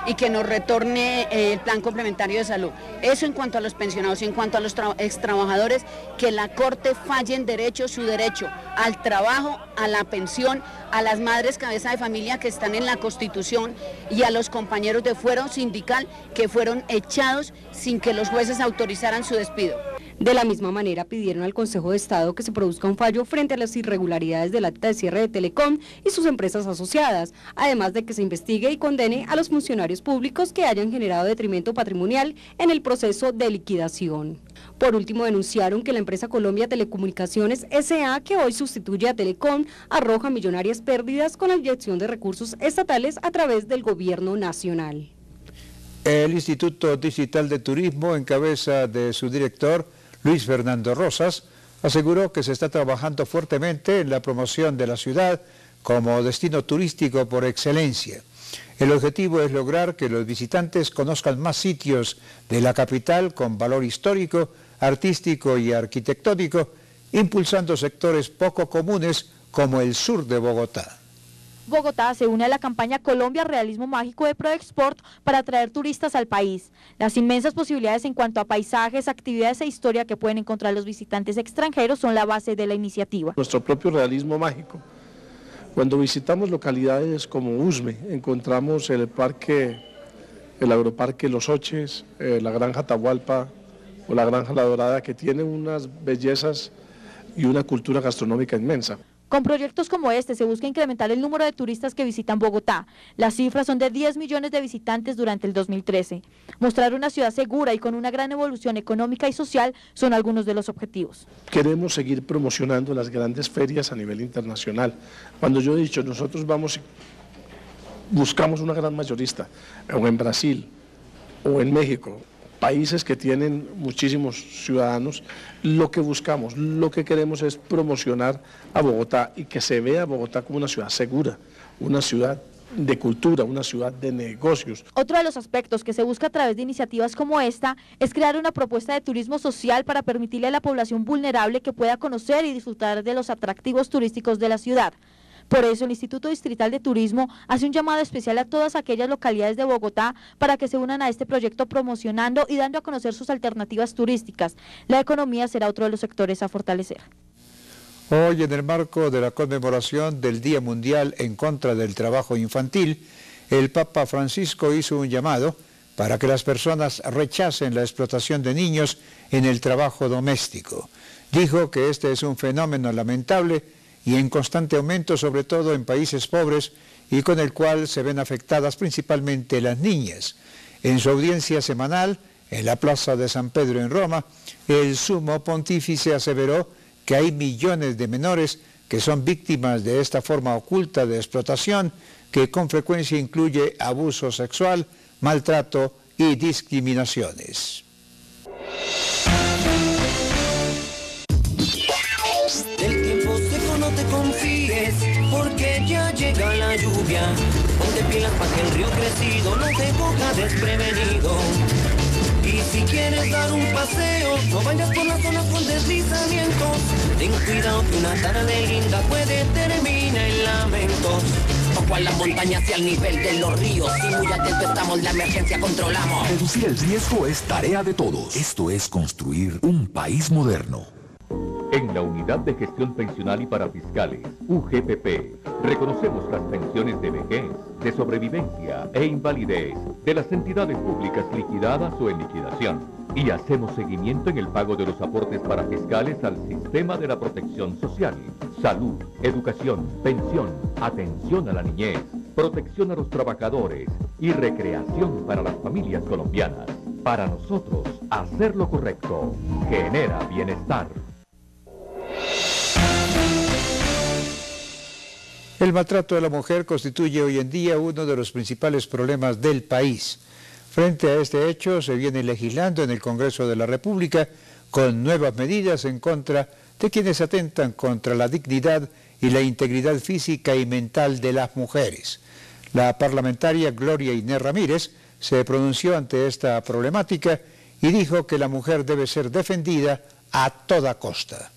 Y que nos retorne el plan complementario de salud. Eso en cuanto a los pensionados y en cuanto a los extrabajadores, que la Corte falle en derecho, su derecho al trabajo, a la pensión, a las madres cabeza de familia que están en la Constitución y a los compañeros de fuero sindical que fueron echados sin que los jueces autorizaran su despido. De la misma manera pidieron al Consejo de Estado que se produzca un fallo frente a las irregularidades del acta de cierre de Telecom y sus empresas asociadas, además de que se investigue y condene a los funcionarios públicos que hayan generado detrimento patrimonial en el proceso de liquidación. Por último, denunciaron que la empresa Colombia Telecomunicaciones S.A., que hoy sustituye a Telecom, arroja millonarias pérdidas con la inyección de recursos estatales a través del gobierno nacional. El Instituto Digital de Turismo, en cabeza de su director, Luis Fernando Rosas, aseguró que se está trabajando fuertemente en la promoción de la ciudad como destino turístico por excelencia. El objetivo es lograr que los visitantes conozcan más sitios de la capital con valor histórico, artístico y arquitectónico, impulsando sectores poco comunes como el sur de Bogotá. Bogotá se une a la campaña Colombia Realismo Mágico de ProExport para atraer turistas al país. Las inmensas posibilidades en cuanto a paisajes, actividades e historia que pueden encontrar los visitantes extranjeros son la base de la iniciativa. Nuestro propio realismo mágico. Cuando visitamos localidades como Usme, encontramos el agroparque Los Oches, la Granja Atahualpa o la Granja La Dorada, que tienen unas bellezas y una cultura gastronómica inmensa. Con proyectos como este se busca incrementar el número de turistas que visitan Bogotá. Las cifras son de 10 millones de visitantes durante el 2013. Mostrar una ciudad segura y con una gran evolución económica y social son algunos de los objetivos. Queremos seguir promocionando las grandes ferias a nivel internacional. Cuando yo he dicho, nosotros buscamos una gran mayorista, o en Brasil, o en México, países que tienen muchísimos ciudadanos, lo que buscamos, lo que queremos es promocionar a Bogotá y que se vea a Bogotá como una ciudad segura, una ciudad de cultura, una ciudad de negocios. Otro de los aspectos que se busca a través de iniciativas como esta es crear una propuesta de turismo social para permitirle a la población vulnerable que pueda conocer y disfrutar de los atractivos turísticos de la ciudad. Por eso el Instituto Distrital de Turismo hace un llamado especial a todas aquellas localidades de Bogotá para que se unan a este proyecto promocionando y dando a conocer sus alternativas turísticas. La economía será otro de los sectores a fortalecer. Hoy, en el marco de la conmemoración del Día Mundial en contra del trabajo infantil, el Papa Francisco hizo un llamado para que las personas rechacen la explotación de niños en el trabajo doméstico. Dijo que este es un fenómeno lamentable y en constante aumento, sobre todo en países pobres, y con el cual se ven afectadas principalmente las niñas. En su audiencia semanal, en la Plaza de San Pedro en Roma, el sumo pontífice aseveró que hay millones de menores que son víctimas de esta forma oculta de explotación, que con frecuencia incluye abuso sexual, maltrato y discriminaciones. Del tiempo seco no te confíes, porque ya llega la lluvia. Ponte Ponte pilas para que el río crecido no te coja desprevenido. Y si quieres dar un paseo, no vayas por las zonas con deslizamientos. Ten cuidado que una tarde linda puede terminar en lamentos. Ojo a las montañas y al nivel de los ríos. Si muy atento estamos, la emergencia controlamos. Reducir el riesgo es tarea de todos. Esto es construir un país moderno. En la Unidad de Gestión Pensional y Parafiscales, UGPP, reconocemos las pensiones de vejez, de sobrevivencia e invalidez de las entidades públicas liquidadas o en liquidación. Y hacemos seguimiento en el pago de los aportes parafiscales al sistema de la protección social, salud, educación, pensión, atención a la niñez, protección a los trabajadores y recreación para las familias colombianas. Para nosotros, hacer lo correcto genera bienestar. El maltrato de la mujer constituye hoy en día uno de los principales problemas del país. Frente a este hecho, se viene legislando en el Congreso de la República con nuevas medidas en contra de quienes atentan contra la dignidad y la integridad física y mental de las mujeres. La parlamentaria Gloria Inés Ramírez se pronunció ante esta problemática y dijo que la mujer debe ser defendida a toda costa.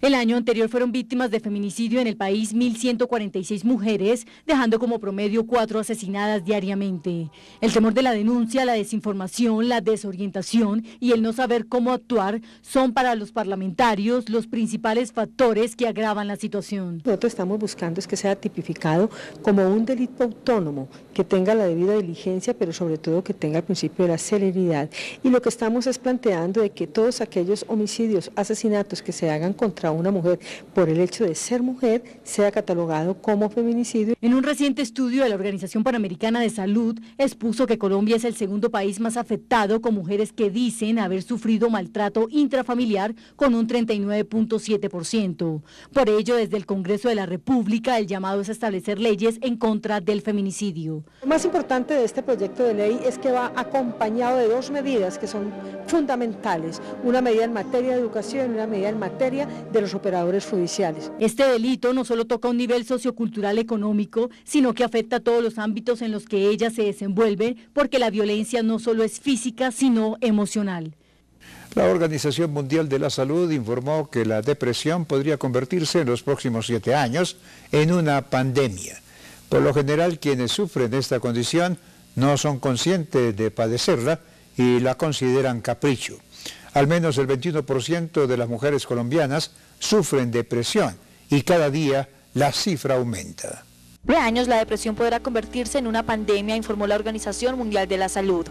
El año anterior fueron víctimas de feminicidio en el país 1.146 mujeres, dejando como promedio 4 asesinadas diariamente. El temor de la denuncia, la desinformación, la desorientación y el no saber cómo actuar son para los parlamentarios los principales factores que agravan la situación. Nosotros estamos buscando es que sea tipificado como un delito autónomo, que tenga la debida diligencia, pero sobre todo que tenga el principio de la celeridad. Y lo que estamos es planteando de que todos aquellos homicidios, asesinatos que se hagan contra una mujer por el hecho de ser mujer sea catalogado como feminicidio. En un reciente estudio de la Organización Panamericana de Salud expuso que Colombia es el segundo país más afectado con mujeres que dicen haber sufrido maltrato intrafamiliar con un 39.7%. Por ello, desde el Congreso de la República, el llamado es a establecer leyes en contra del feminicidio. Lo más importante de este proyecto de ley es que va acompañado de 2 medidas que son fundamentales, una medida en materia de educación y una medida en materia de los operadores judiciales. Este delito no solo toca un nivel sociocultural económico, sino que afecta a todos los ámbitos en los que ella se desenvuelve, porque la violencia no solo es física, sino emocional. La Organización Mundial de la Salud informó que la depresión podría convertirse en los próximos 7 años en una pandemia. Por lo general, quienes sufren esta condición no son conscientes de padecerla y la consideran capricho. Al menos el 21% de las mujeres colombianas sufren depresión y cada día la cifra aumenta. De años la depresión podrá convertirse en una pandemia, informó la Organización Mundial de la Salud.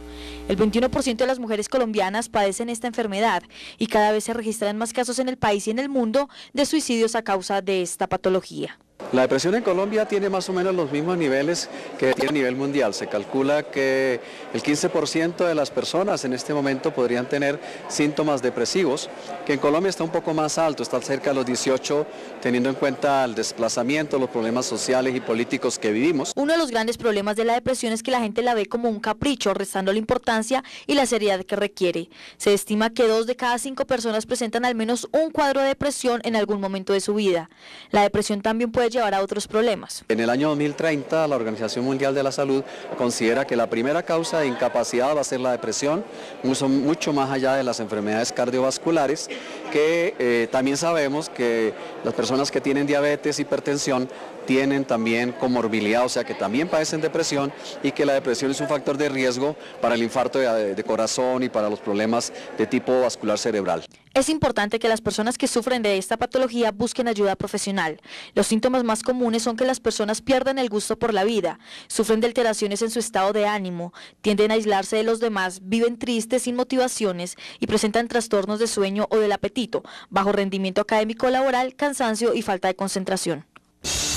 El 21% de las mujeres colombianas padecen esta enfermedad y cada vez se registran más casos en el país y en el mundo de suicidios a causa de esta patología. La depresión en Colombia tiene más o menos los mismos niveles que tiene a nivel mundial. Se calcula que el 15% de las personas en este momento podrían tener síntomas depresivos, que en Colombia está un poco más alto, está cerca de los 18, teniendo en cuenta el desplazamiento, los problemas sociales y políticos que vivimos. Uno de los grandes problemas de la depresión es que la gente la ve como un capricho, restando la importancia y la seriedad que requiere. Se estima que 2 de cada 5 personas presentan al menos un cuadro de depresión en algún momento de su vida. La depresión también puede llevar a otros problemas. En el año 2030, la Organización Mundial de la Salud considera que la primera causa de incapacidad va a ser la depresión, mucho más allá de las enfermedades cardiovasculares, que también sabemos que las personas que tienen diabetes, hipertensión, tienen también comorbilidad, o sea que también padecen depresión y que la depresión es un factor de riesgo para el infarto de corazón y para los problemas de tipo vascular cerebral. Es importante que las personas que sufren de esta patología busquen ayuda profesional. Los síntomas más comunes son que las personas pierden el gusto por la vida, sufren de alteraciones en su estado de ánimo, tienden a aislarse de los demás, viven tristes, sin motivaciones y presentan trastornos de sueño o del apetito, bajo rendimiento académico o laboral, cansancio y falta de concentración.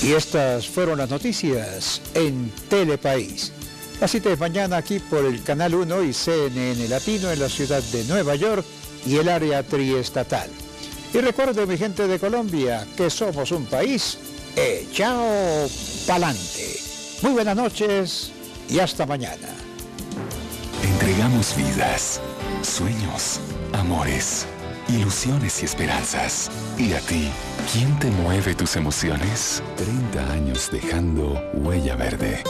Y estas fueron las noticias en Telepaís. La cita es mañana aquí por el Canal 1 y CNN Latino en la ciudad de Nueva York y el área triestatal. Y recuerden, mi gente de Colombia, que somos un país echado pa'lante. Muy buenas noches y hasta mañana. Entregamos vidas, sueños, amores. ilusiones y esperanzas. ¿Y a ti, quién te mueve tus emociones? 30 años dejando huella verde.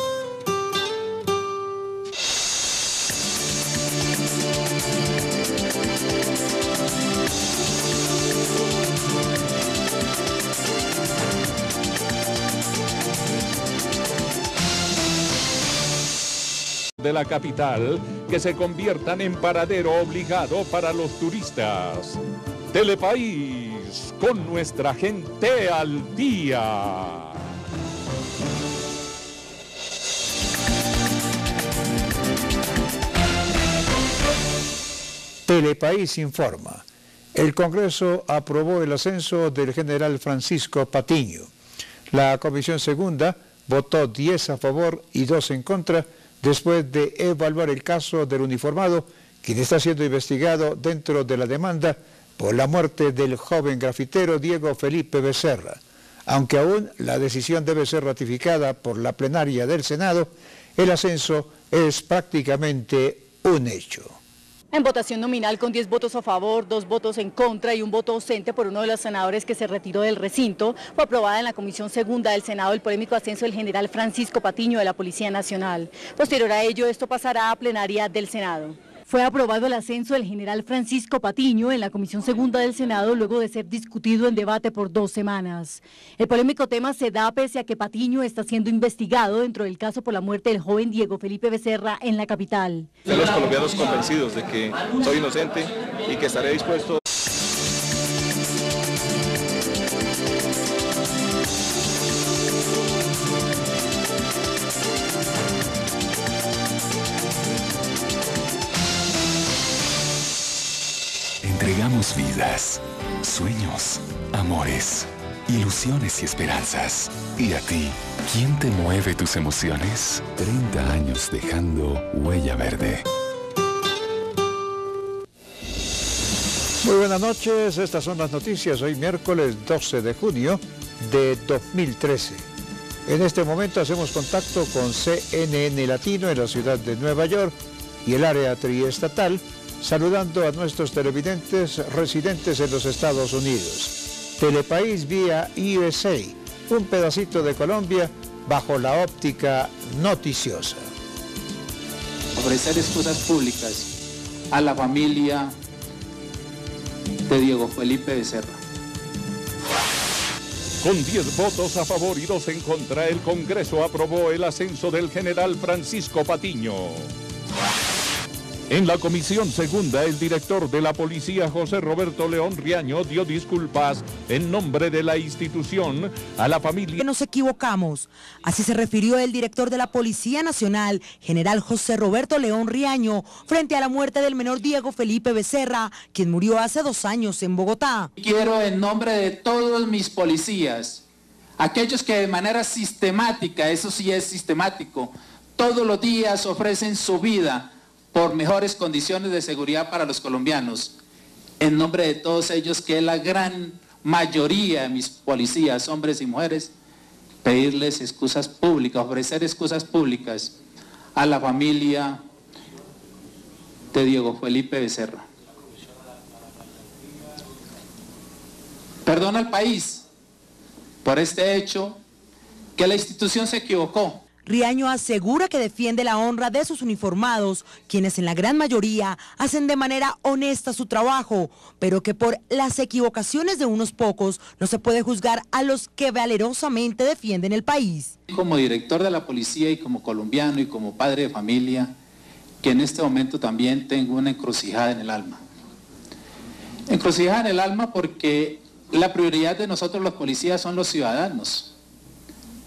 De la capital que se conviertan en paradero obligado para los turistas. Telepaís, con nuestra gente al día. Telepaís informa. El Congreso aprobó el ascenso del general Francisco Patiño. La Comisión Segunda votó 10 a favor y 2 en contra, después de evaluar el caso del uniformado, quien está siendo investigado dentro de la demanda por la muerte del joven grafitero Diego Felipe Becerra. Aunque aún la decisión debe ser ratificada por la plenaria del Senado, el ascenso es prácticamente un hecho. En votación nominal con 10 votos a favor, 2 votos en contra y un voto ausente por uno de los senadores que se retiró del recinto, fue aprobada en la Comisión Segunda del Senado el polémico ascenso del general Francisco Patiño de la Policía Nacional. Posterior a ello, esto pasará a plenaria del Senado. Fue aprobado el ascenso del general Francisco Patiño en la Comisión Segunda del Senado luego de ser discutido en debate por 2 semanas. El polémico tema se da pese a que Patiño está siendo investigado dentro del caso por la muerte del joven Diego Felipe Becerra en la capital. Los colombianos convencidos de que soy inocente y que estaré dispuesto. Entregamos vidas, sueños, amores, ilusiones y esperanzas. ¿Y a ti, quién te mueve tus emociones? 30 años dejando huella verde. Muy buenas noches, estas son las noticias hoy miércoles 12 de junio de 2013. En este momento hacemos contacto con CNN Latino en la ciudad de Nueva York y el área triestatal, saludando a nuestros televidentes residentes en los Estados Unidos. Telepaís vía USA, un pedacito de Colombia bajo la óptica noticiosa. Ofrecer excusas públicas a la familia de Diego Felipe Becerra. Con 10 votos a favor y 2 en contra, el Congreso aprobó el ascenso del general Francisco Patiño. En la Comisión Segunda, el director de la Policía, José Roberto León Riaño, dio disculpas en nombre de la institución a la familia. Nos equivocamos. Así se refirió el director de la Policía Nacional, general José Roberto León Riaño, frente a la muerte del menor Diego Felipe Becerra, quien murió hace 2 años en Bogotá. Quiero en nombre de todos mis policías, aquellos que de manera sistemática, eso sí es sistemático, todos los días ofrecen su vida por mejores condiciones de seguridad para los colombianos. En nombre de todos ellos, que es la gran mayoría de mis policías, hombres y mujeres, pedirles excusas públicas, ofrecer excusas públicas a la familia de Diego Felipe Becerra. Perdón al país por este hecho, que la institución se equivocó. Riaño asegura que defiende la honra de sus uniformados, quienes en la gran mayoría hacen de manera honesta su trabajo, pero que por las equivocaciones de unos pocos no se puede juzgar a los que valerosamente defienden el país. Como director de la policía y como colombiano y como padre de familia, que en este momento también tengo una encrucijada en el alma. Encrucijada en el alma porque la prioridad de nosotros los policías son los ciudadanos.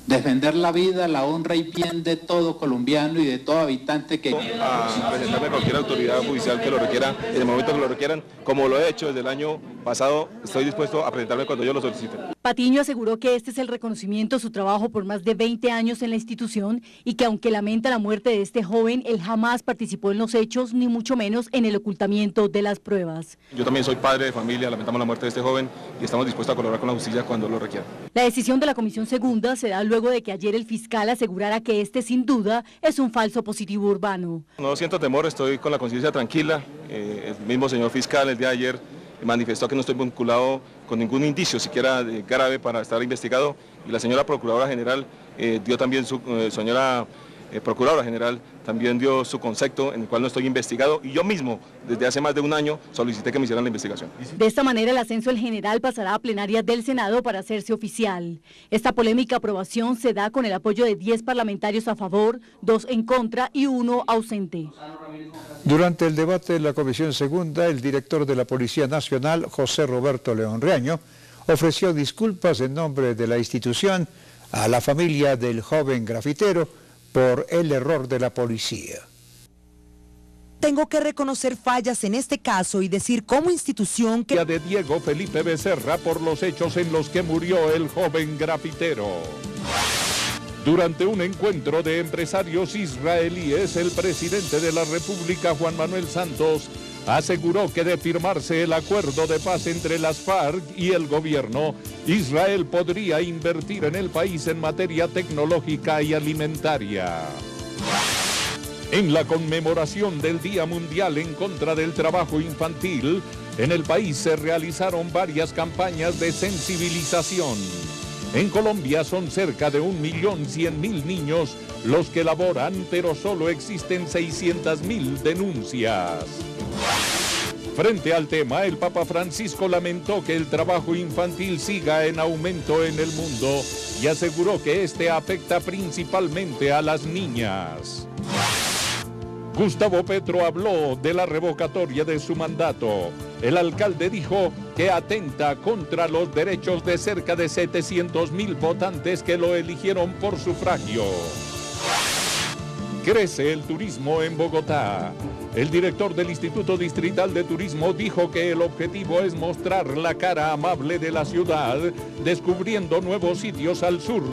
Defender la vida, la honra y bien de todo colombiano y de todo habitante que... A presentarme a cualquier autoridad judicial que lo requiera, en el momento que lo requieran, como lo he hecho desde el año pasado, estoy dispuesto a presentarme cuando yo lo solicite. Patiño aseguró que este es el reconocimiento a su trabajo por más de 20 años en la institución y que aunque lamenta la muerte de este joven, él jamás participó en los hechos, ni mucho menos en el ocultamiento de las pruebas. Yo también soy padre de familia, lamentamos la muerte de este joven y estamos dispuestos a colaborar con la justicia cuando lo requiera. La decisión de la Comisión Segunda se da luego de que ayer el fiscal asegurara que este sin duda es un falso positivo urbano. No siento temor, estoy con la conciencia tranquila. El mismo señor fiscal el día de ayer manifestó que no estoy vinculado con ningún indicio siquiera grave para estar investigado, y la señora Procuradora General dio también Procuradora General también dio su concepto en el cual no estoy investigado, y yo mismo desde hace más de un año solicité que me hicieran la investigación. De esta manera el ascenso del general pasará a plenaria del Senado para hacerse oficial. Esta polémica aprobación se da con el apoyo de 10 parlamentarios a favor, 2 en contra y 1 ausente. Durante el debate de la Comisión Segunda, el director de la Policía Nacional, José Roberto León Reaño, ofreció disculpas en nombre de la institución a la familia del joven grafitero por el error de la policía. Tengo que reconocer fallas en este caso y decir como institución que... de Diego Felipe Becerra por los hechos en los que murió el joven grafitero. Durante un encuentro de empresarios israelíes, el presidente de la República, Juan Manuel Santos, aseguró que de firmarse el acuerdo de paz entre las FARC y el gobierno, Israel podría invertir en el país en materia tecnológica y alimentaria. En la conmemoración del Día Mundial en contra del trabajo infantil, en el país se realizaron varias campañas de sensibilización. En Colombia son cerca de 1.100.000 niños los que laboran, pero solo existen 600.000 denuncias. Frente al tema, el Papa Francisco lamentó que el trabajo infantil siga en aumento en el mundo y aseguró que este afecta principalmente a las niñas. Gustavo Petro habló de la revocatoria de su mandato. El alcalde dijo que atenta contra los derechos de cerca de 700.000 votantes que lo eligieron por sufragio. Crece el turismo en Bogotá. El director del Instituto Distrital de Turismo dijo que el objetivo es mostrar la cara amable de la ciudad, descubriendo nuevos sitios al sur